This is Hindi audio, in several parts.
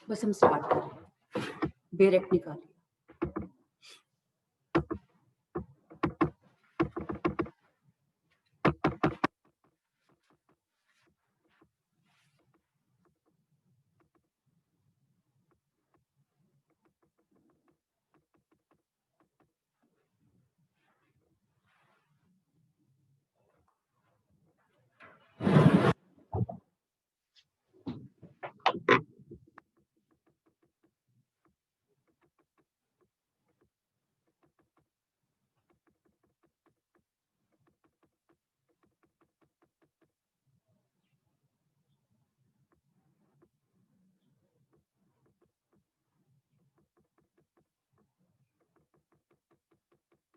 बस हम स्टार्ट कर रहे हैं। डायरेक्ट निकालिए।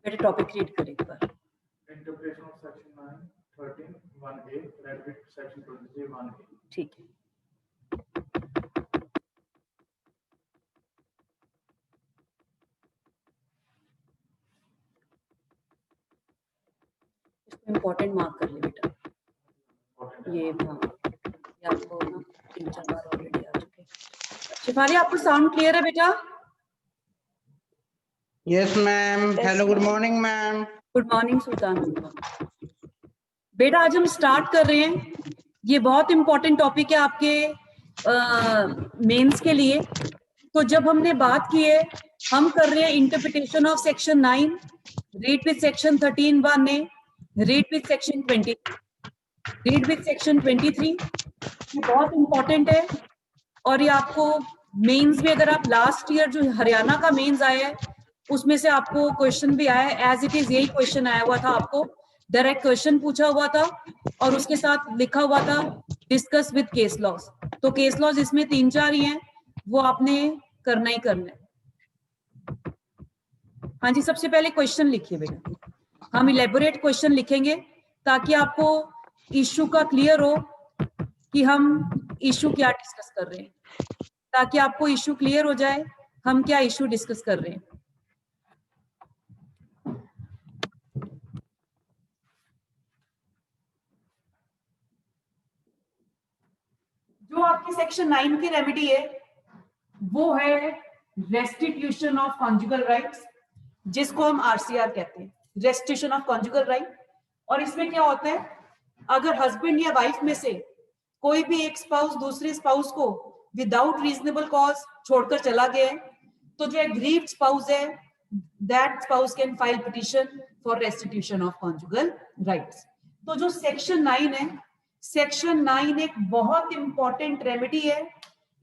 मेरे टॉपिक रीड करें एक बार। Interpretation of section 9, 13, 1A, read with section 23, 1A. ठीक है। इसको इम्पोर्टेंट मार्क कर ले बेटा। ये हाँ, ये आपको ना 3-4 बार ऑलरेडी आ चुके। शिफाली, आपको साउंड क्लियर है बेटा? Yes ma'am. Hello, good morning ma'am. Good morning Sultan. बेटा आज हम स्टार्ट कर रहे हैं। ये बहुत इंपॉर्टेंट टॉपिक है आपके मेंस के लिए। तो जब हमने बात की है, हम कर रहे हैं interpretation of section 9, read with section 13 1A, read with section 20, read with section 23। ये बहुत इंपॉर्टेंट है और ये आपको मेंस में, अगर आप लास्ट ईयर जो हरियाणा का मेंस आया है उसमें से आपको क्वेश्चन भी आया है, एज इट इज यही क्वेश्चन आया हुआ था। आपको डायरेक्ट क्वेश्चन पूछा हुआ था और उसके साथ लिखा हुआ था डिस्कस विद केस लॉज। तो केस लॉज इसमें 3-4 ही हैं, वो आपने करना ही करना है। हाँ जी, सबसे पहले क्वेश्चन लिखिए बेटा। हम इलेबोरेट क्वेश्चन लिखेंगे ताकि आपको इश्यू का क्लियर हो कि हम इश्यू क्या डिस्कस कर रहे हैं, ताकि आपको इश्यू क्लियर हो जाए हम क्या इश्यू डिस्कस कर रहे हैं। जो आपकी सेक्शन 9 की रेमेडी है वो है रेस्टिट्यूशन ऑफ कॉन्जुगल राइट्स, जिसको हम आरसीआर कहते हैं, रेस्टिट्यूशन ऑफ कॉन्जुगल राइट। और इसमें क्या होता है, अगर हस्बैंड या वाइफ में से कोई भी एक स्पाउस दूसरे स्पाउस को विदाउट रीजनेबल कॉज छोड़कर चला गया है, तो जो एग्रीव्ड स्पाउस है that spouse can file petition for restitution of conjugal rights. तो जो सेक्शन 9 है, सेक्शन 9 एक बहुत इंपॉर्टेंट रेमेडी है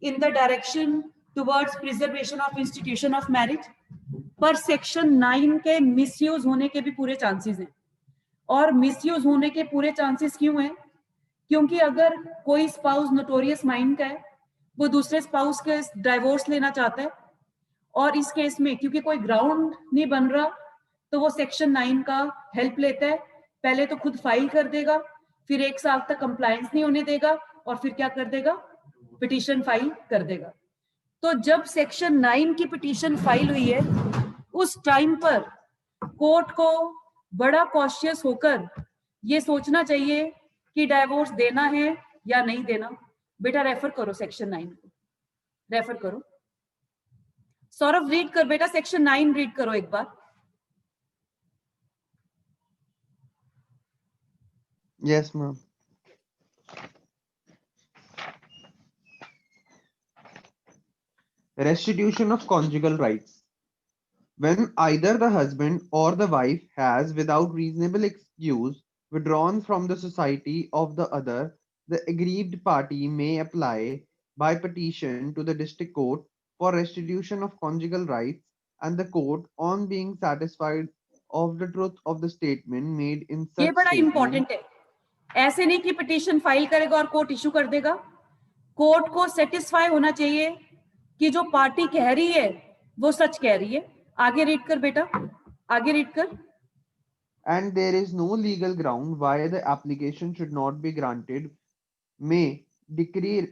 in the direction towards preservation of institution of marriage. पर सेक्शन 9 के मिसयूज होने के भी पूरे चांसेस हैं। और मिसयूज होने के पूरे चांसेस क्यों हैं? क्योंकि अगर कोई स्पाउस नोटोरियस माइंड का है, वो दूसरे स्पाउस के डाइवोर्स लेना चाहता है और इस केस में क्योंकि कोई ग्राउंड नहीं बन रहा, तो वो सेक्शन 9 का हेल्प लेता है। पहले तो खुद फाइल कर देगा, फिर 1 साल तक कंप्लायंस नहीं होने देगा और फिर क्या कर देगा, पिटीशन फाइल कर देगा। तो जब सेक्शन 9 की पिटीशन फाइल हुई है, उस टाइम पर कोर्ट को बड़ा कॉशियस होकर ये सोचना चाहिए कि डाइवोर्स देना है या नहीं देना। बेटा रेफर करो सेक्शन 9 को, रेफर करो। सौरभ रीड कर बेटा, सेक्शन 9 रीड करो एक बार। Yes ma'am. Restitution of conjugal rights. When either the husband or the wife has, without reasonable excuse, withdrawn from the society of the other, the aggrieved party may apply by petition to the district court for restitution of conjugal rights, and the court, on being satisfied of the truth of the statement made in such ये बड़ा statement, इंपॉर्टेंट है। ऐसे नहीं कि पिटीशन फाइल करेगा और कोर्ट इशू कर देगा। कोर्ट को सेटिस्फाई होना चाहिए कि जो पार्टी कह रही है वो सच कह रही है। आगे रीड कर बेटा, आगे रीड कर। and there is no legal ground why the application should not be granted, may decree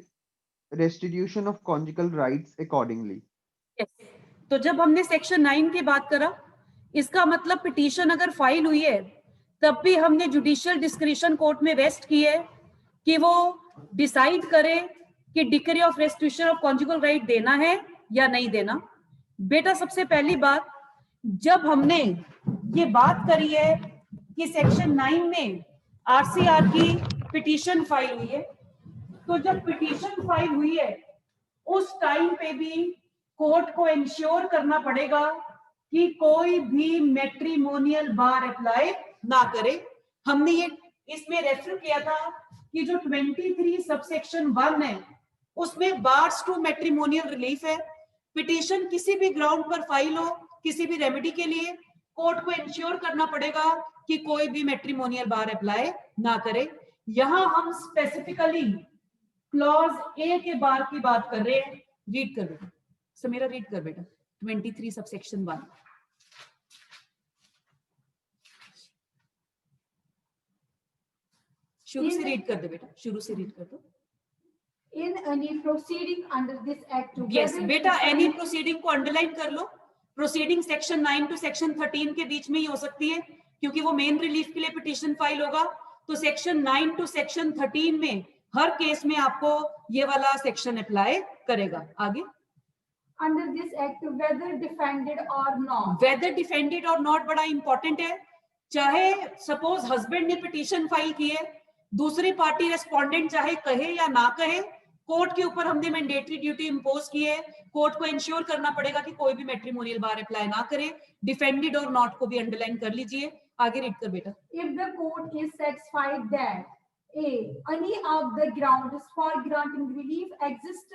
restitution of conjugal rights accordingly. Yes. तो जब हमने सेक्शन 9 की बात करा, इसका मतलब पिटीशन अगर फाइल हुई है तब भी हमने जुडिशियल डिस्क्रिशन कोर्ट में वेस्ट की है कि वो डिसाइड करे कि decree of restitution of conjugal right देना है या नहीं देना। बेटा सबसे पहली बात, जब हमने ये बात करी है कि सेक्शन 9 में आरसीआर की पिटीशन फाइल हुई है, तो जब पिटीशन फाइल हुई है उस टाइम पे भी कोर्ट को इंश्योर करना पड़ेगा कि कोई भी मैट्रिमोनियल बार अप्लाई ना करे। हमने ये इसमें रेफर किया था कि जो 23 सबसेक्शन 1 है उसमें बार्स टू मैट्रिमोनियल रिलीफ है। पिटीशन किसी भी ग्राउंड पर फाइल हो, किसी भी रेमेडी के लिए, कोर्ट को इंश्योर करना पड़ेगा कि कोई भी मैट्रिमोनियल बार अप्लाई ना करे। यहां हम स्पेसिफिकली क्लॉज ए के बार की बात कर रहे हैं। रीड कर बेटा, समीरा रीड कर बेटा 23 सबसेक्शन 1। शुरू से रीड कर दो बेटा, शुरू से रीड कर दो। In any proceeding under this act to yes बेटा, एनी प्रोसीडिंग को अंडरलाइन कर लो। प्रोसीडिंग सेक्शन 9 टू सेक्शन 13 के बीच में ही हो सकती है, क्योंकि वो मेन रिलीफ के लिए पिटीशन फाइल होगा। तो सेक्शन 9 टू सेक्शन 13 में हर केस में आपको ये वाला सेक्शन अप्लाई करेगा। आगे, under this act whether defended or not, whether defended or not बड़ा इंपॉर्टेंट है। चाहे सपोज हस्बैंड ने पिटीशन फाइल की है, दूसरी पार्टी रेस्पोंडेंट चाहे कहे या ना कहे, कोर्ट के ऊपर हमने मैंडेटरी ड्यूटी इंपोज की है। कोर्ट को इंश्योर करना पड़ेगा कि कोई भी मैट्रिमोनियल बार अप्लाई ना करे। डिफेंडेड और नॉट को भी अंडरलाइन कर लीजिए। आगे रीड कर बेटा। if the court is satisfied that any of the grounds for granting relief exists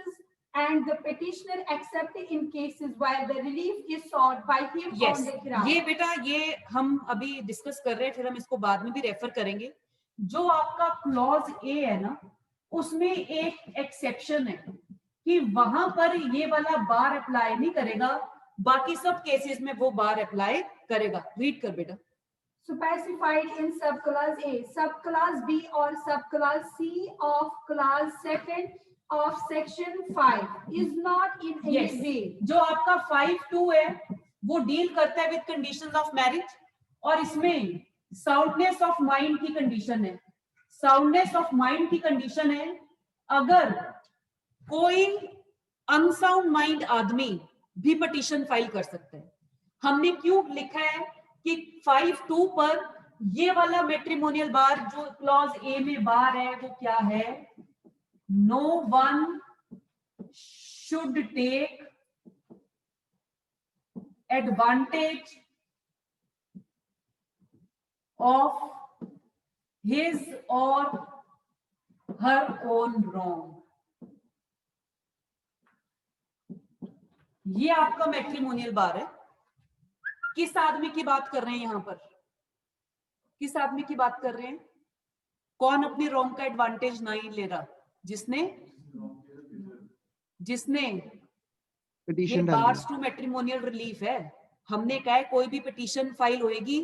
and the petitioner accept in cases while the relief is sought by him Yes, on the ground. ये बेटा ये हम अभी डिस्कस कर रहे हैं, फिर हम इसको बाद में भी रेफर करेंगे। जो आपका क्लॉज ए है ना, उसमें एक एक्सेप्शन है कि वहां पर ये वाला बार अप्लाई नहीं करेगा, बाकी सब केसेस में वो बार अप्लाई करेगा। रीड कर बेटा। Specified in subclause A, subclause B or subclause C of clause 2 of section 5 is not in any Yes. way. जो आपका 5(2) है वो डील करता है विद कंडीशंस ऑफ मैरिज, और इसमें साउंडनेस ऑफ माइंड की कंडीशन है। साउंडनेस ऑफ माइंड की कंडीशन है अगर कोई अनसाउंड माइंड आदमी भी पिटीशन फाइल कर सकता है। हमने क्यों लिखा है कि 5(2) पर ये वाला मैट्रिमोनियल बार जो क्लॉज ए में बार है वो क्या है? No one should take advantage of his or her own wrong. ये आपका मैट्रिमोनियल बार है। किस आदमी की बात कर रहे हैं यहां पर? किस आदमी की बात कर रहे हैं? कौन अपने रॉन्ग का एडवांटेज नहीं ले रहा? जिसने ये पिटीशन डाली बार्स टू मैट्रिमोनियल रिलीफ है। हमने कहा है कोई भी पिटीशन फाइल होएगी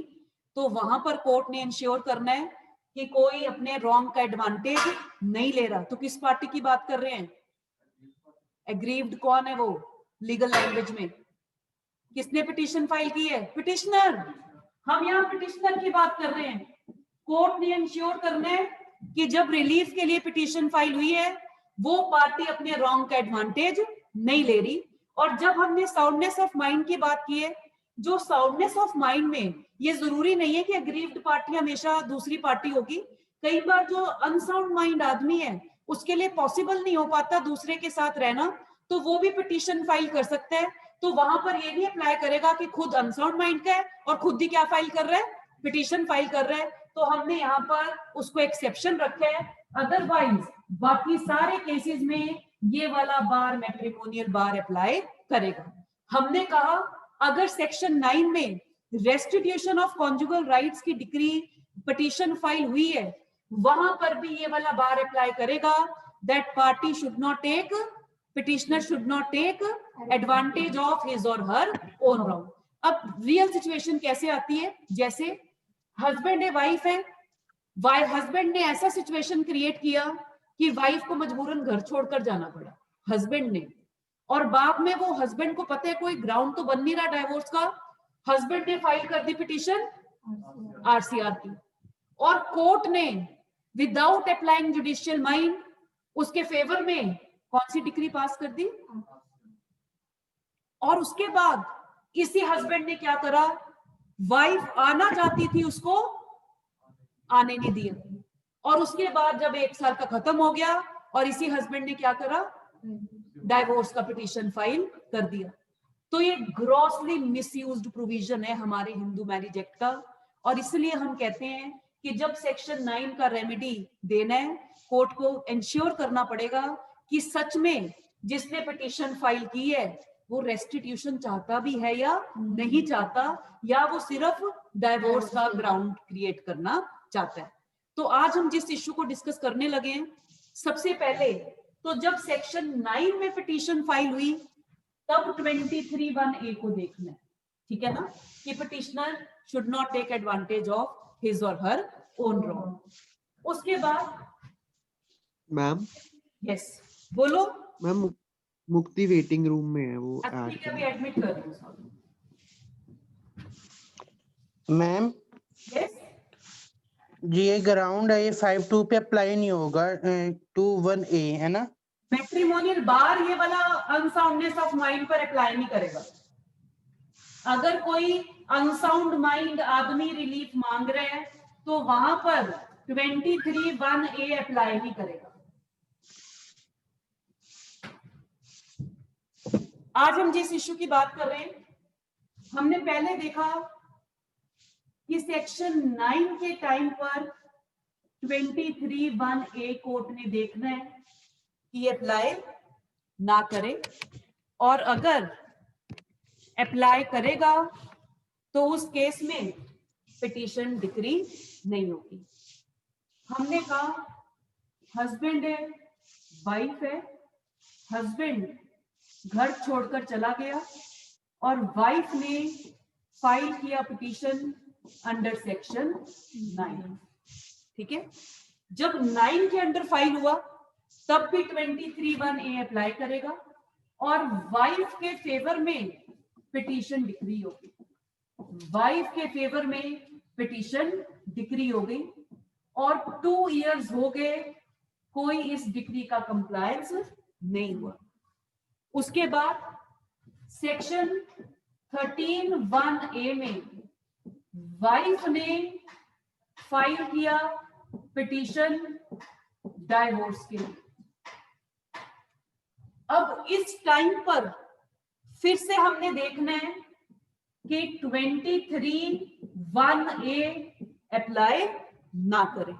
तो वहां पर कोर्ट ने इंश्योर करना है कि कोई अपने रॉन्ग का एडवांटेज नहीं ले रहा। तो किस पार्टी की बात कर रहे हैं? एग्रीव्ड कौन है वो लीगल लैंग्वेज में? किसने पिटीशन फाइल की है? पिटिशनर। हम यहाँ पिटिशनर की बात कर रहे हैं। कोर्ट ने इंश्योर करना है कि जब रिलीफ के लिए पिटीशन फाइल हुई है वो पार्टी अपने रॉन्ग का एडवांटेज नहीं ले रही। और जब हमने साउंडनेस ऑफ माइंड की बात की है, जो साउंडनेस ऑफ माइंड में ये जरूरी नहीं है कि अग्रीव्ड पार्टी हमेशा दूसरी पार्टी होगी। कई बार जो अनसाउंड माइंड आदमी है उसके लिए पॉसिबल नहीं हो पाता दूसरे के साथ रहना, तो वो भी पिटीशन फाइल कर सकता है। तो वहां पर ये नहीं अप्लाई करेगा कि खुद अनसाउंड माइंड का है और खुद ही क्या फाइल कर रहा है? पिटीशन फाइल कर रहा है। तो हमने यहाँ पर उसको एक्सेप्शन रखा है। अदरवाइज बाकी सारे केसेस में ये वाला बार मैट्रिमोनियल बार अप्लाई करेगा। हमने कहा अगर सेक्शन 9 में रेस्टिट्यूशन ऑफ कॉन्जुगल राइट्स की डिक्री पिटीशन फाइल हुई है, वहां पर भी ये वाला बार अप्लाई करेगा। That party should not take, petitioner should not take advantage of his or her own wrong. अब रियल सिचुएशन कैसे आती है? जैसे हस्बैंड है, वाइफ है, हस्बैंड ने ऐसा सिचुएशन क्रिएट किया कि वाइफ को मजबूरन घर छोड़कर जाना पड़ा, हस्बैंड ने, और बाद में वो हस्बैंड को पता है कोई ग्राउंड तो बन नहीं रहा डाइवोर्स का, हस्बैंड ने फाइल कर दी पिटीशन आरसीआर की, और कोर्ट ने विदाउट अप्लाइंग जुडिशियल माइंड उसके फेवर में कौन सी डिक्री पास कर दी? और उसके बाद इसी हस्बैंड ने क्या करा, वाइफ आना चाहती थी उसको आने नहीं दिया, और उसके बाद जब 1 साल का खत्म हो गया और इसी हस्बैंड ने क्या करा, डाइवोर्स का पिटीशन फाइल कर दिया। तो ये ग्रॉसली मिसयूज्ड प्रोविजन है हमारे हिंदू मैरिज एक्ट का, और इसलिए हम कहते हैं कि जब सेक्शन 9 का रेमेडी देना है, कोर्ट को इंश्योर करना पड़ेगा कि सच में जिसने पिटीशन फाइल की है वो रेस्टिट्यूशन चाहता भी है या नहीं चाहता, या वो सिर्फ डाइवोर्स का ग्राउंड क्रिएट करना चाहता है। तो आज हम जिस इश्यू को डिस्कस करने लगे हैं, सबसे पहले तो जब सेक्शन 9 में पिटीशन फाइल हुई तब 23(1)(a) को देखना है, ठीक है ना, कि petitioner should not take advantage of his or her own wrong. उसके बाद मैम, यस बोलो। मैम मुक्ति वेटिंग रूम में है, वो अच्छा, ठीक है, अभी एडमिट कर रही हूँ। मैम यस, जी ये ग्राउंड है, ये 5(2) पे अप्लाई नहीं होगा 2(1)(a) है ना? मैट्रिमोनियल बार ये वाला अनसाउंडनेस ऑफ माइंड पर अप्लाई नहीं करेगा। अगर कोई अनसाउंड माइंड आदमी रिलीफ मांग रहे हैं तो वहां पर 23(1)(a) अप्लाई नहीं करेगा। आज हम जिस इश्यू की बात कर रहे हैं, हमने पहले देखा कि सेक्शन 9 के टाइम पर 23(1)(a) कोर्ट ने देखना है कि अप्लाई ना करे, और अगर अप्लाई करेगा तो उस केस में पिटीशन डिक्री नहीं होगी। हमने कहा हस्बैंड है, वाइफ है, हस्बैंड घर छोड़कर चला गया और वाइफ ने फाइल किया पिटीशन अंडर सेक्शन 9, ठीक है। जब 9 के अंडर फाइल हुआ तब भी 23(1)(a) अप्लाई करेगा और वाइफ के फेवर में पिटीशन डिक्री होगी। वाइफ के फेवर में पिटीशन डिक्री हो गई और 2 इयर्स हो गए, कोई इस डिक्री का कंप्लायंस नहीं हुआ। उसके बाद सेक्शन 13(1)(a) में वाइफ ने फाइल किया पिटीशन डाइवोर्स के लिए। अब इस टाइम पर फिर से हमने देखना है कि 23(1)(a) अप्लाई ना करें।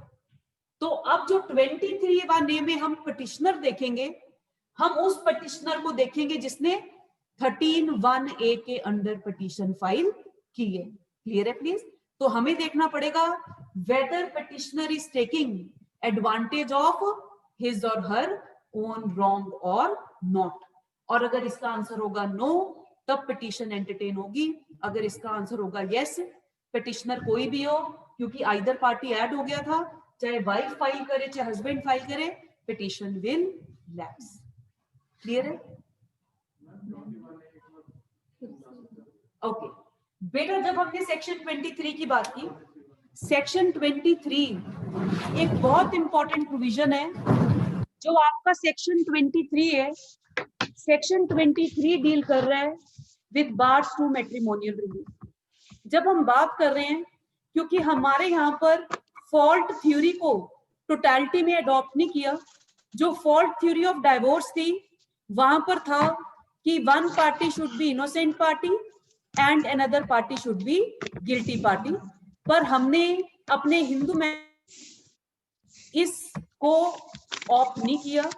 तो अब जो 23(1)(a) में हम पिटिशनर देखेंगे, हम उस पिटिशनर को देखेंगे जिसने 13(1)(a) के अंडर पिटीशन फाइल की है। क्लियर है प्लीज? तो हमें देखना पड़ेगा whether petitioner is taking advantage of his or her own wrong or not. और अगर इसका आंसर होगा नो, तब पिटीशन एंटरटेन होगी। अगर इसका आंसर होगा यस, पिटिशनर कोई भी हो, क्योंकि आइदर पार्टी ऐड हो गया था, चाहे वाइफ फाइल करे चाहे हस्बैंड फाइल करे, पिटीशन विल लैप्स। क्लियर है? ओके बेटा, जब हमने सेक्शन 23 की बात की, सेक्शन 23 एक बहुत इंपॉर्टेंट प्रोविजन है। जो आपका सेक्शन 23 है, सेक्शन 23 डील कर रहा है with bars to matrimonial relief. जब हम बात कर रहे हैं, क्योंकि हमारे यहाँ पर फॉल्ट थ्योरी को टोटलिटी में अडॉप्ट नहीं किया, जो फॉल्ट थ्योरी ऑफ डाइवोर्स थी वहां पर था कि one party should be innocent party and another party should be guilty party. पर हमने अपने हिंदू में इसको ऑप्ट नहीं किया।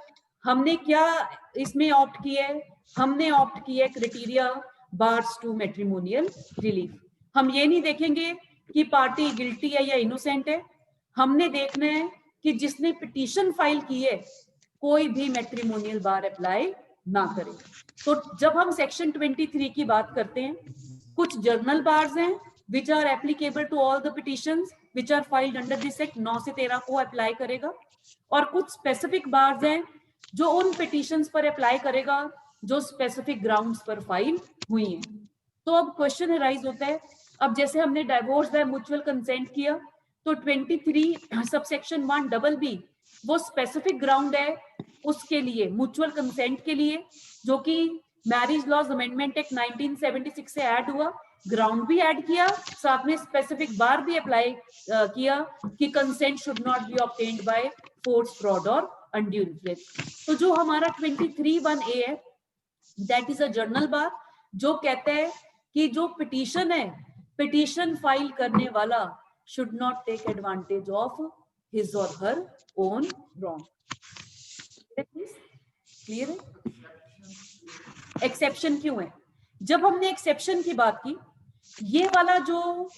हमने क्या इसमें ऑप्ट किया है? हमने ऑप्ट किया है criteria bars to matrimonial relief. हम ये नहीं देखेंगे कि पार्टी गिल्टी है या इनोसेंट है, हमने देखना है कि जिसने पिटीशन फाइल की है कोई भी मैट्रिमोनियल बार अप्लाई ना करे। तो जब हम सेक्शन 23 की बात करते हैं, कुछ जर्नल बार्स हैं which are applicable to all the petitions which are filed under this act, 9 से 13 को अप्लाई करेगा, और कुछ स्पेसिफिक बार्स हैं जो उन पिटिशंस पर अप्लाई करेगा जो स्पेसिफिक ग्राउंड्स पर फाइल हुई हैं। तो अब क्वेश्चन अराइज होता है, अब जैसे हमने डाइवोर्स बाय म्यूचुअल कंसेंट किया तो 23 सबसेक्शन 1 डबल बी वो स्पेसिफिक ग्राउंड है उसके लिए, म्यूचुअल कंसेंट के लिए, जो कि मैरिज लॉज अमेंडमेंट एक्ट 1976 से ऐड हुआ, ग्राउंड भी ऐड किया, साथ में स्पेसिफिक बार भी अप्लाई किया कि consent should not be obtained by force, fraud और अनड्यू इन्फ्लुएंस। तो जो हमारा 23(1)A है, दैट इज अ जर्नल बार, जो कहता है कि जो पिटीशन है, पिटीशन फाइल करने वाला should not take advantage of his or her own wrong. Clear है? एक्सेप्शन क्यों है? जब हमने एक्सेप्शन की बात की, ये वाला जो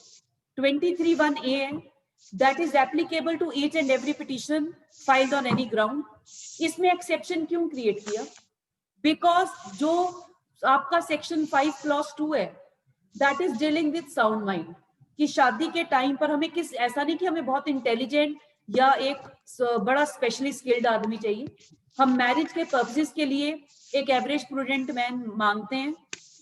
23(1)A है, that is applicable to each and every petition filed on any ground. इसमें एक्सेप्शन क्यों क्रिएट किया? बिकॉज जो आपका सेक्शन 5 क्लॉज 2 है, that is dealing with sound mind, कि शादी के टाइम पर हमें किस, ऐसा नहीं कि हमें बहुत इंटेलिजेंट या एक बड़ा स्पेशली स्किल्ड आदमी चाहिए, हम मैरिज के पर्पसेस के लिए एक एवरेज प्रूडेंट मैन मांगते हैं।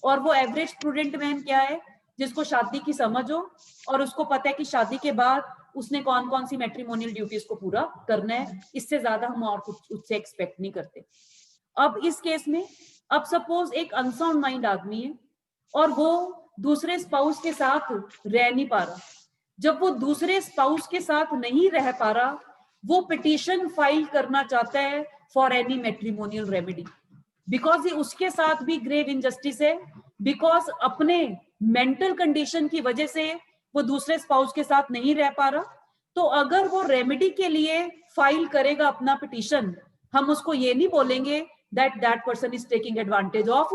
और वो एवरेज प्रूडेंट मैन क्या है? जिसको शादी की समझ हो और उसको पता है कि शादी के बाद उसने कौन कौन सी मैट्रिमोनियल ड्यूटीज को पूरा करना है। इससे ज्यादा हम और कुछ उससे एक्सपेक्ट नहीं करते। अब इस केस में, अब सपोज एक अनसाउंड माइंड आदमी है और वो दूसरे स्पाउस के साथ रह नहीं पा रहा। जब वो दूसरे स्पाउस के साथ नहीं रह पा रहा, वो पिटीशन फाइल करना चाहता है for any matrimonial remedy, because ये उसके साथ भी ग्रेव इनजस्टिस है, बिकॉज अपने मेंटल कंडीशन की वजह से वो दूसरे स्पाउस के साथ नहीं रह पा रहा। तो अगर वो रेमेडी के लिए फाइल करेगा अपना पिटीशन, हम उसको ये नहीं बोलेंगे that person is taking advantage of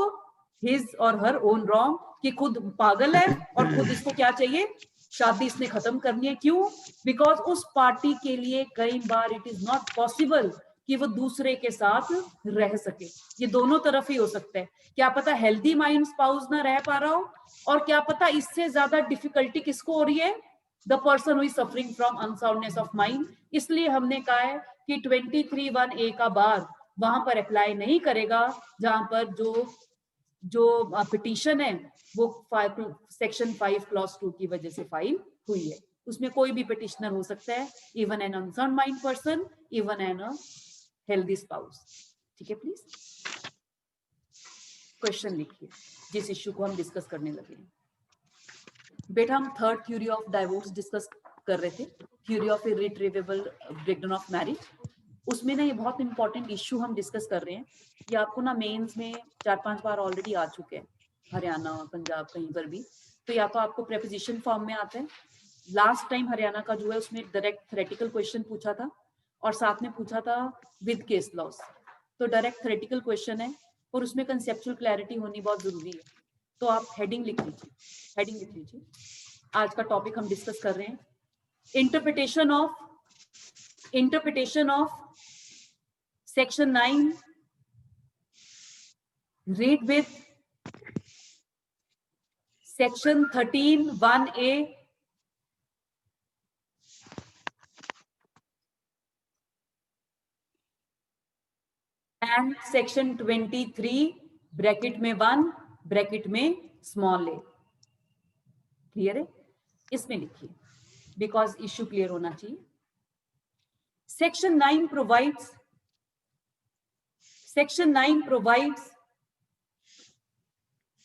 his or her own wrong, कि खुद पागल है और खुद इसको क्या चाहिए, शादी इसने खत्म करनी है। क्यों? बिकॉज उस पार्टी के लिए कई बार इट इज नॉट पॉसिबल कि वो दूसरे के साथ रह सके। ये दोनों तरफ ही हो सकता है। क्या पता हेल्दी माइंड स्पाउस ना रह पा रहा हो, और क्या पता इससे ज्यादा डिफिकल्टी किसको हो रही है, the person who is suffering from unsoundness of mind. इसलिए हमने कहा है कि 23(1)A का बार वहां पर अप्लाई नहीं करेगा जहां पर जो पिटीशन है वो सेक्शन 5 क्लॉज 2 की वजह से फाइल हुई है। उसमें कोई भी पिटिशनर हो सकता है, even an unsound mind person, even an a healthy spouse. ठीक है, प्लीज क्वेश्चन लिखिए जिस इश्यू को हम डिस्कस करने लगे हैं। बेटा, हम third theory of divorce discuss कर रहे थे, theory of irretrievable breakdown of marriage. उसमें ना ये बहुत इंपॉर्टेंट इश्यू हम डिस्कस कर रहे हैं। ये आपको ना मेंस में 4-5 बार ऑलरेडी आ चुके हैं, हरियाणा, पंजाब, कहीं पर भी। तो या तो आपको प्रेपोजिशन फॉर्म में आता है, लास्ट टाइम हरियाणा का जो है उसमें डायरेक्ट थ्योरेटिकल क्वेश्चन पूछा था और साथ में पूछा था विद केस लॉस। तो डायरेक्ट थ्योरेटिकल क्वेश्चन है और उसमें कंसेप्चुअल क्लैरिटी होनी बहुत जरूरी है। तो आप हेडिंग लिख लीजिए, हेडिंग लिख लीजिए। आज का टॉपिक हम डिस्कस कर रहे हैं interpretation of section 9 read with section 13(1)A and section 23 bracket में 1 ब्रैकेट में स्मॉल a। क्लियर है? इसमें लिखिए बिकॉज इश्यू क्लियर होना चाहिए। Section 9 provides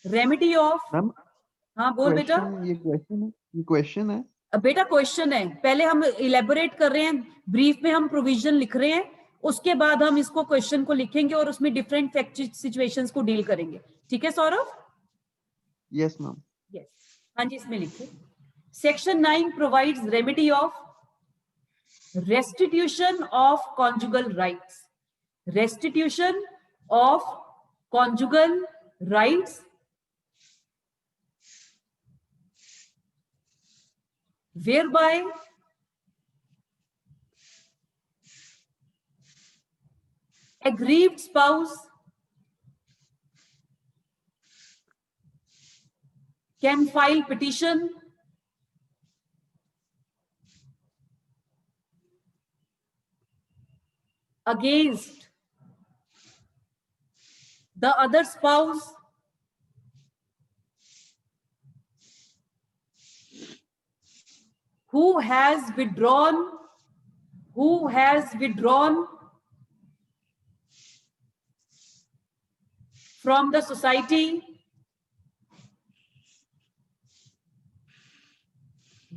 remedy of. Ma'am, हाँ बोल बेटा। ये क्वेश्चन है। बेटा क्वेश्चन है, पहले हम इलेबोरेट कर रहे हैं, ब्रीफ में हम प्रोविजन लिख रहे हैं, उसके बाद हम इसको क्वेश्चन को लिखेंगे और उसमें डिफरेंट फैक्ट सिचुएशंस को डील करेंगे। ठीक है सौरभ? Yes ma'am. यस, हाँ जी, इसमें लिखिए section 9 provides remedy of restitution of conjugal rights, restitution of conjugal rights whereby aggrieved spouse can file petition against the other spouse who has withdrawn who has withdrawn from the society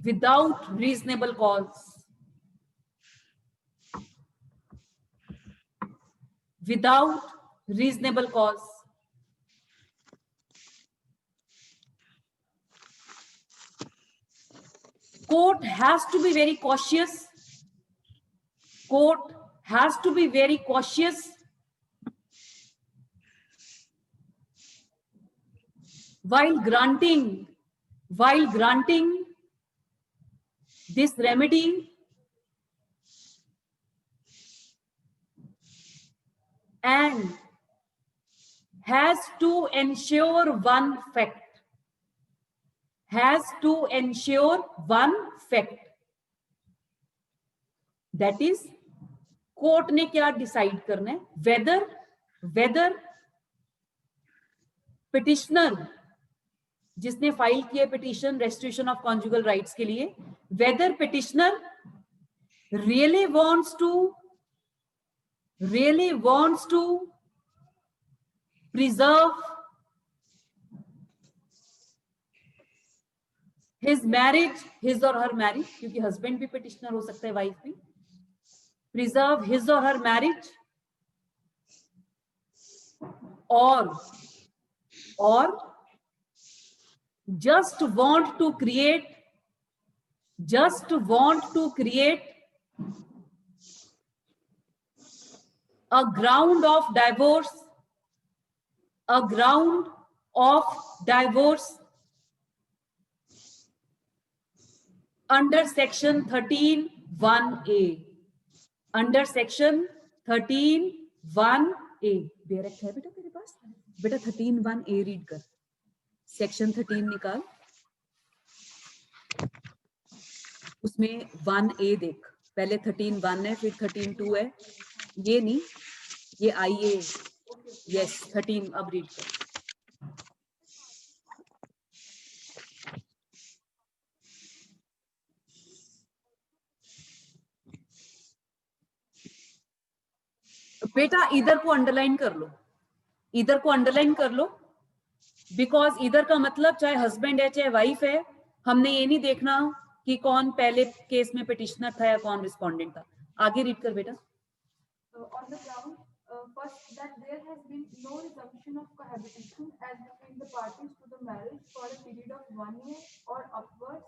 without reasonable cause. Without reasonable cause. Court has to be very cautious. Court has to be very cautious while granting this remedy, and has to ensure one fact. Has to ensure one fact. That is, court ने क्या डिसाइड करना है, वेदर पिटिशनर जिसने फाइल किया petition restriction of conjugal rights के लिए, whether petitioner really wants to preserve his marriage, his or her marriage, क्योंकि हस्बैंड भी पिटिशनर हो सकता है, वाइफ भी, preserve his or her marriage, or just want to create a ground of divorce under section 13(1)(a). Under section 13(1)(a). Direct है बेटा तेरे पास? बेटा 13(1)(a) रीड कर, सेक्शन 13 निकाल, उसमें 1A देख, पहले 13(1) है, फिर 13(2) है, ये नहीं, ये IA, यस 13, अब रीड कर। बेटा इधर को अंडरलाइन कर लो, बिकॉज इधर का मतलब चाहे हस्बैंड है चाहे वाइफ है, हमने ये नहीं देखना कि कौन पहले केस में पिटिशनर था या कौन रिस्पोंडेंट था। आगे रीड कर बेटा। On the ground, first, that there has been no resumption of cohabitation as between the parties to the marriage for a period of 1 year or upwards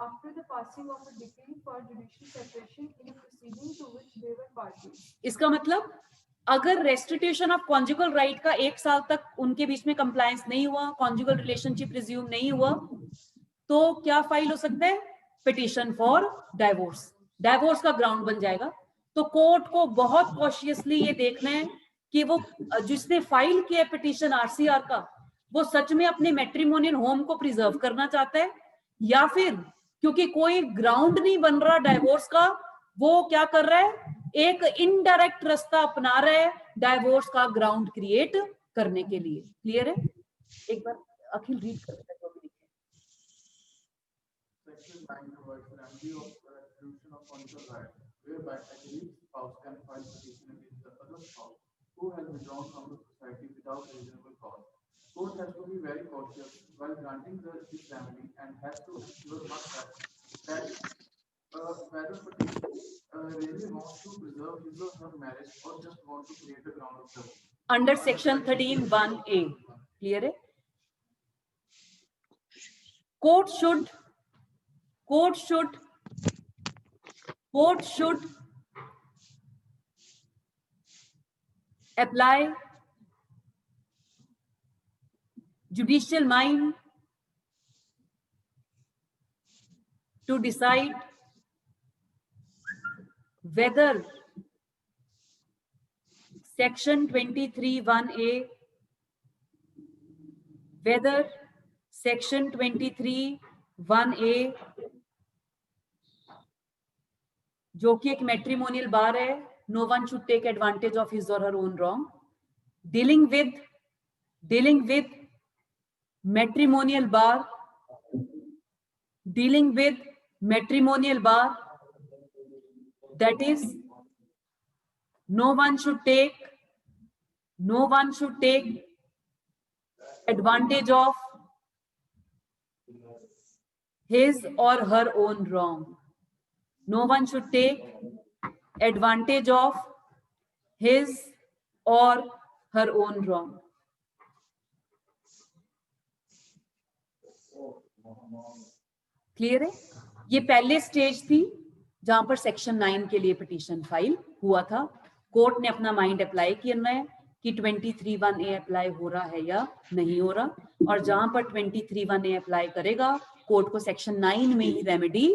after the passing of a decree for judicial separation in a proceeding to which they were parties. इसका मतलब अगर रेस्टिट्यूशन ऑफ कॉन्जुगल राइट का 1 साल तक उनके बीच में कंप्लायंस नहीं हुआ, कॉन्जुगल रिलेशनशिप रिज्यूम नहीं हुआ, तो क्या फाइल हो सकता है? पिटिशन फॉर डाइवोर्स, डाइवोर्स का ग्राउंड बन जाएगा। तो कोर्ट को बहुत कॉशियसली ये देखना है कि वो जिसने फाइल किया पिटिशन आरसीआर का, वो सच में अपने मैट्रिमोनियल होम को प्रिजर्व करना चाहता है, या फिर क्योंकि कोई ग्राउंड नहीं बन रहा डाइवोर्स का, वो क्या कर रहा है, एक इनडायरेक्ट रास्ता अपना रहा है डाइवोर्स का ग्राउंड क्रिएट करने के लिए। क्लियर है? एक बार अखिल रीड कर लेता है जो भी लिखे। Section 9 provides the remedy of restitution of conjugal right, whereby a bereaved spouse can file petition against the other spouse who has withdrawn from the society without reasonable cause. Court has to be very cautious while granting this remedy and has to ensure one fact, that whether petitioner really wants to preserve his or her marriage or just want to create a ground of divorce. Under section 13(1)(a). Clear है? Court should apply judicial mind to decide whether section 23(1)(a, whether section 23(1)(a, जो कि एक मैट्रिमोनियल बार है, no one should take advantage of his or her own wrong, dealing with matrimonial bar, That is, no one should take advantage of his or her own wrong. No one should take advantage of his or her own wrong. Clear है? ये पहले स्टेज थी जहां पर सेक्शन 9 के लिए पिटीशन फाइल हुआ था. कोर्ट ने अपना माइंड अप्लाई करना है कि 23(1)(a अप्लाई हो रहा है या नहीं हो रहा, और जहां पर 23(1)(a अप्लाई करेगा कोर्ट को सेक्शन 9 में ही रेमेडी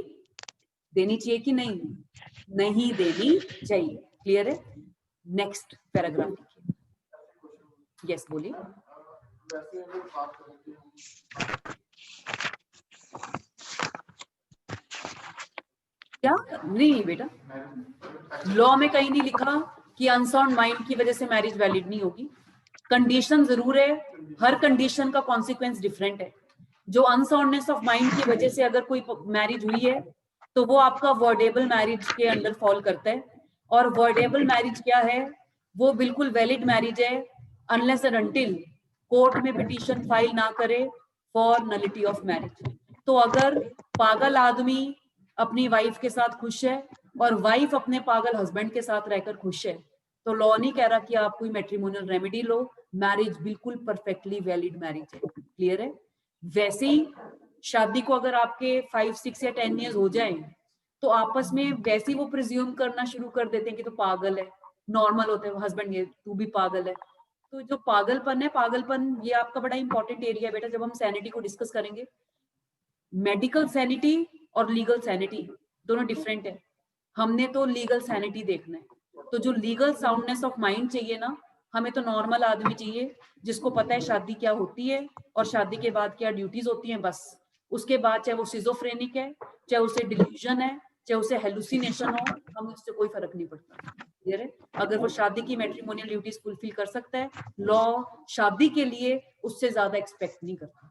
देनी चाहिए कि नहीं देनी चाहिए. क्लियर है? नेक्स्ट पैराग्राफ देखिए. यस बोलिए. वैसे अगर बात करें कि क्या? नहीं बेटा, लॉ में कहीं नहीं लिखा कि अनसाउंड माइंड की वजह से मैरिज वैलिड नहीं होगी. कंडीशन जरूर है, हर कंडीशन का कॉन्सिक्वेंस डिफरेंट है. जो अनसाउंडनेस ऑफ माइंड की वजह से अगर कोई मैरिज हुई है तो वो आपका वर्डेबल मैरिज के अंडर फॉल करता है. और वर्डेबल मैरिज क्या है? वो बिल्कुल वैलिड मैरिज है अनलेस एंड अनटिल कोर्ट में पिटीशन फाइल ना करे फॉर नलिटी ऑफ मैरिज. तो अगर पागल आदमी अपनी वाइफ के साथ खुश है और वाइफ अपने पागल हस्बैंड के साथ रहकर खुश है तो लॉ नहीं कह रहा कि आप कोई मैट्रिमोनियल रेमेडी लो. मैरिज बिल्कुल परफेक्टली वैलिड मैरिज है. क्लियर है? वैसे ही शादी को अगर आपके 5, 6 या 10 ईयर्स हो जाए तो आपस में वैसे ही वो प्रिज्यूम करना शुरू कर देते हैं कि तो पागल है. नॉर्मल होता है हस्बैंड, ये तू भी पागल है. तो जो पागलपन है, पागलपन ये आपका बड़ा इंपॉर्टेंट एरिया है बेटा. जब हम सैनिटी को डिस्कस करेंगे, मेडिकल सैनिटी और लीगल सैनिटी दोनों डिफरेंट है. हमने तो लीगल सैनिटी देखना है. तो जो लीगल साउंडनेस ऑफ माइंड चाहिए ना, हमें तो नॉर्मल आदमी चाहिए जिसको पता है शादी क्या होती है और शादी के बाद क्या ड्यूटीज होती हैं. बस उसके बाद चाहे वो सिजोफ्रेनिक है, चाहे उसे डिल्यूजन है, चाहे उसे हेलुसिनेशन हो, हमें उससे कोई फर्क नहीं पड़ता. क्लियर है? अगर वो शादी की मैट्रिमोनियल ड्यूटीज फुलफिल कर सकता है, लॉ शादी के लिए उससे ज्यादा एक्सपेक्ट नहीं करता.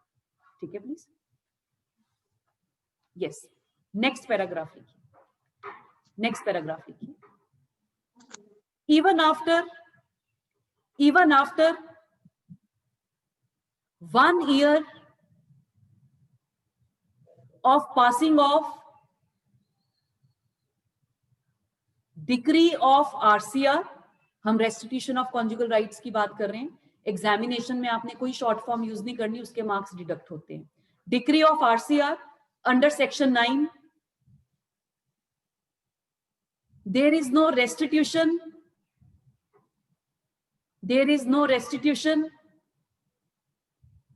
ठीक है प्लीज. यस, नेक्स्ट पैराग्राफ लिखिए. नेक्स्ट पैराग्राफ लिखिए. even after 1 year of passing of decree of RCR, हम रेस्टिट्यूशन ऑफ कॉन्जुगल राइट्स की बात कर रहे हैं. एग्जामिनेशन में आपने कोई शॉर्ट फॉर्म यूज नहीं करनी, उसके मार्क्स डिडक्ट होते हैं. Decree of RCR under section 9, there is no restitution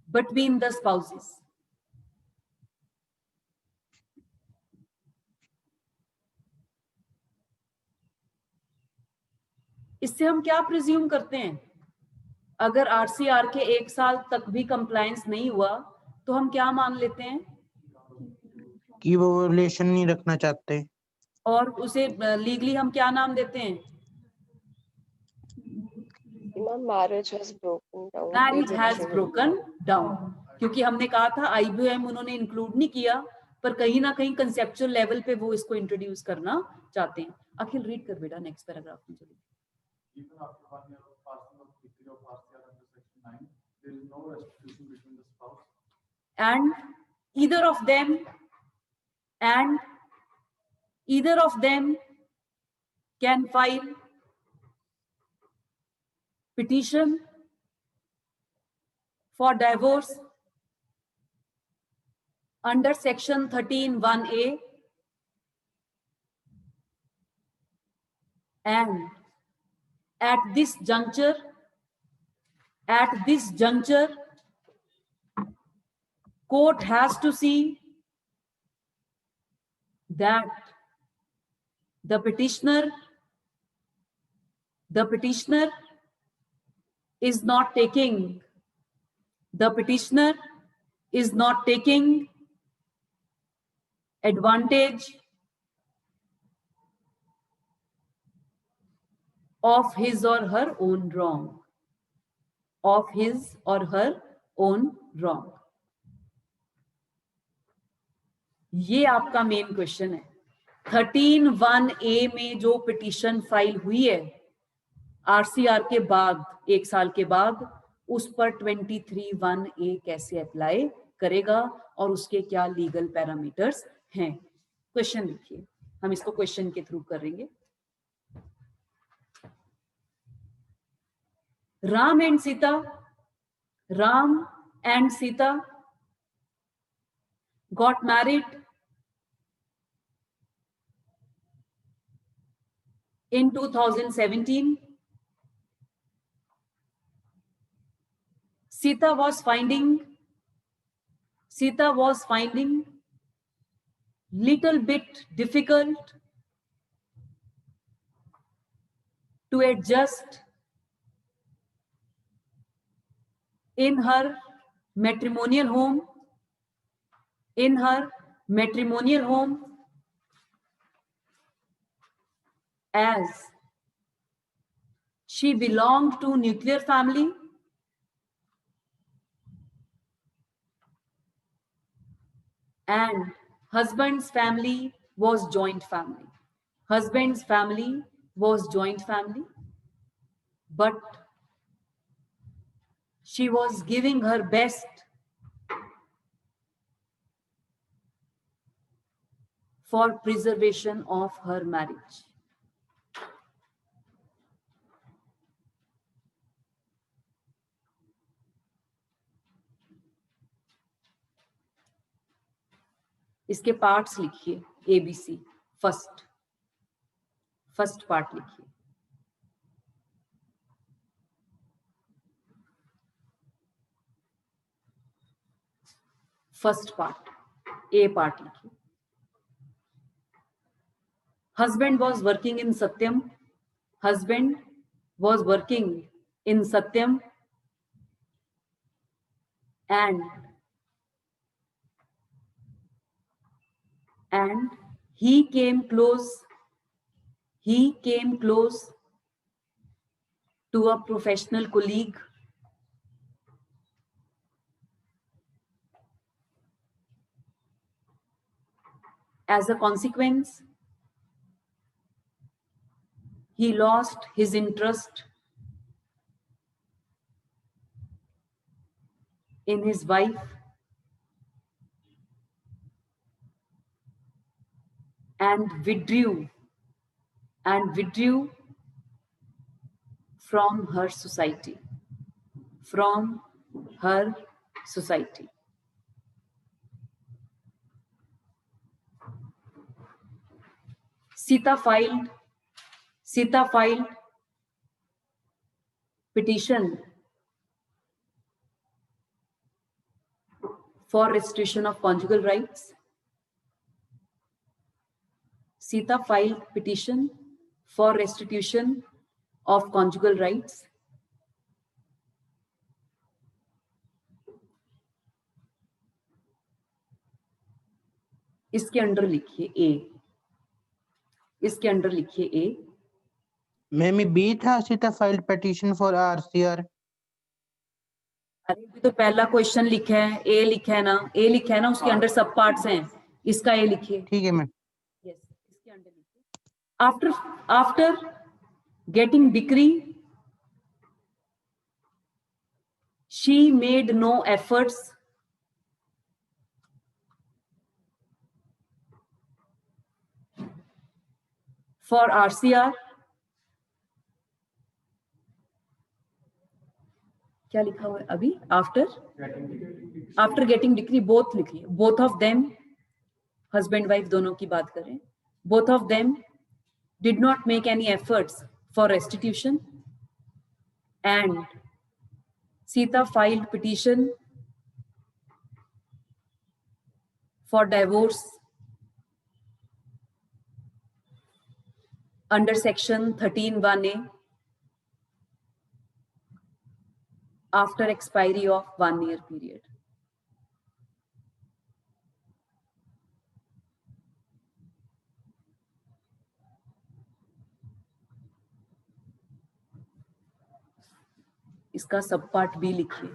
between the spouses. इससे हम क्या प्रिज्यूम करते हैं? अगर RCR के 1 साल तक भी कंप्लायंस नहीं हुआ तो हम क्या मान लेते हैं? कि वो रिलेशन नहीं रखना चाहते. और उसे लीगली हम क्या नाम देते हैं? Marriage has broken down. Marriage has broken down. क्योंकि हमने कहा था IBM उन्होंने इंक्लूड नहीं किया, पर कहीं ना कहीं कंसेप्चुअल लेवल पे वो इसको इंट्रोड्यूस करना चाहते हैं. अखिल रीड कर बेटा नेक्स्ट पैराग्राफ में. चलिए. even after 1 year of passing of decree of RCR under section 9, there is no restitution between the spouse. And either of them can file petition for divorce under section 13(1)(a, and at this juncture court has to see that the petitioner is not taking advantage of his or her own wrong. ये आपका मेन क्वेश्चन है. 13(1)(a) में जो पिटीशन फाइल हुई है आरसीआर के बाद, 1 साल के बाद, उस पर 23(1)(a कैसे अप्लाई करेगा और उसके क्या लीगल पैरामीटर्स हैं। क्वेश्चन लिखिए, हम इसको क्वेश्चन के थ्रू करेंगे। Ram and Sita got married in 2017. Sita was finding little bit difficult to adjust in her matrimonial home, as she belonged to nuclear family and husband's family was joint family. But she was giving her best for preservation of her marriage. इसके पार्ट्स लिखिए, ABC। फर्स्ट पार्ट लिखिए। फर्स्ट पार्ट, A पार्ट लिखिए। Husband was working in Satyam and he came close to a professional colleague as a consequence. He lost his interest in his wife and withdrew from her society. Sita filed petition for restitution of conjugal rights. Sita filed petition for restitution of conjugal rights. इसके अंडर लिखिए A। मैम बी था, Sita filed petition for RCR. अरे भी तो पहला क्वेश्चन लिखा है, A लिखा है ना, उसके अंडर सब पार्ट्स हैं, इसका A लिखिए। ठीक है मैम। Yes, इसके अंडर लिखिए। After getting decree, she made no efforts for RCR. क्या लिखा हुआ है अभी? आफ्टर गेटिंग डिक्री, बोथ लिखिए। Both of them, husband wife दोनों की बात करें। Both of them did not make any efforts for restitution and Sita filed petition for divorce under section 13(1)(a) after expiry of 1 year period. इसका सब पार्ट B लिखिए।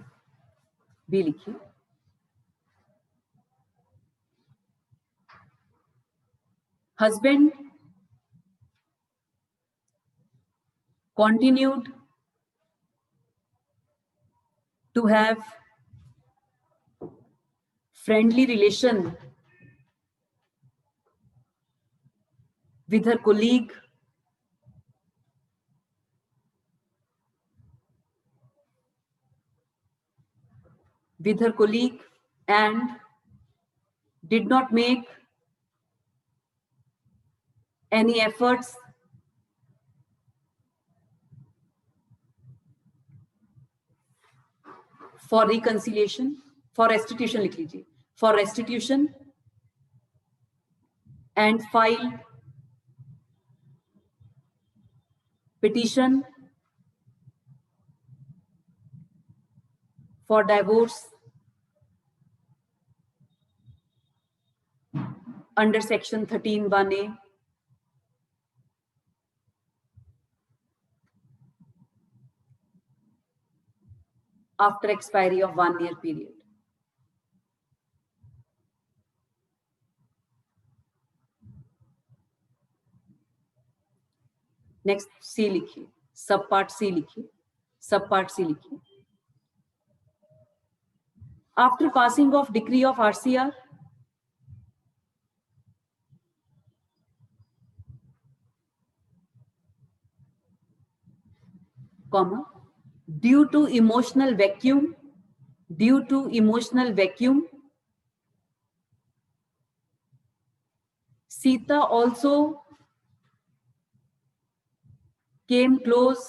husband continued to have friendly relation with her colleague and did not make any efforts for reconciliation, for restitution लिख लीजिए, for restitution, and filed petition for divorce under section 13(1)(a) after expiry of 1 year period. Next C लिखिए, सब पार्ट C लिखिए, सब पार्ट C लिखिए. After passing of decree of RCR, comma, due to emotional vacuum, Sita also came close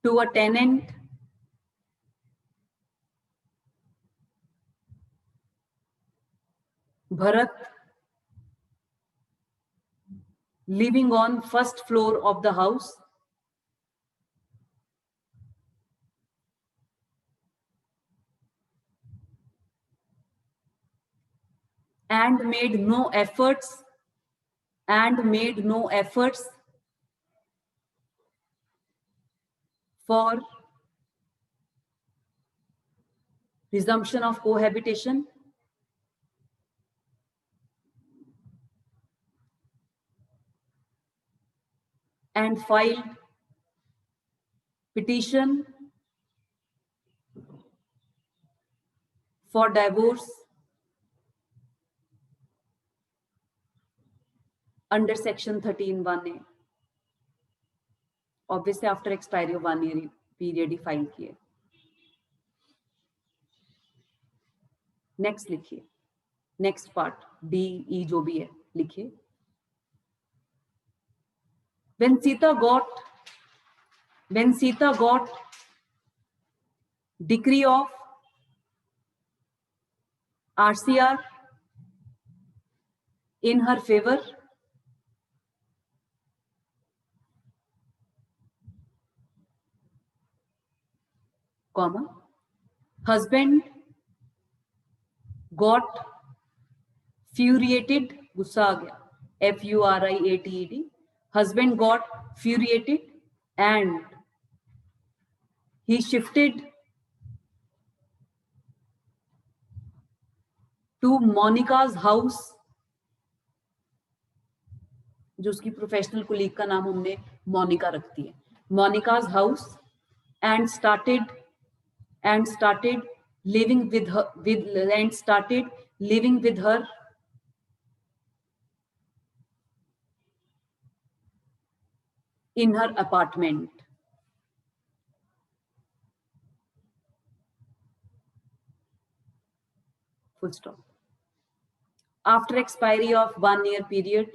to a tenant Bharat living on first floor of the house and made no efforts for resumption of cohabitation and filed petition for divorce under section 13(1)(a). Obviously after expiry of 1 year period he file किए. नेक्स्ट लिखिए, नेक्स्ट पार्ट D E जो भी है लिखिए. When Sita got decree of RCR in her favor, comma, husband got furiated, गुस्सा आ गया, FURIATED, husband got furiated and he shifted to Monica's house, जो उसकी प्रोफेशनल कोलीग का नाम हमने मोनिका रखती है, Monica's house, and started living with her in her apartment. Full stop. After expiry of 1 year period,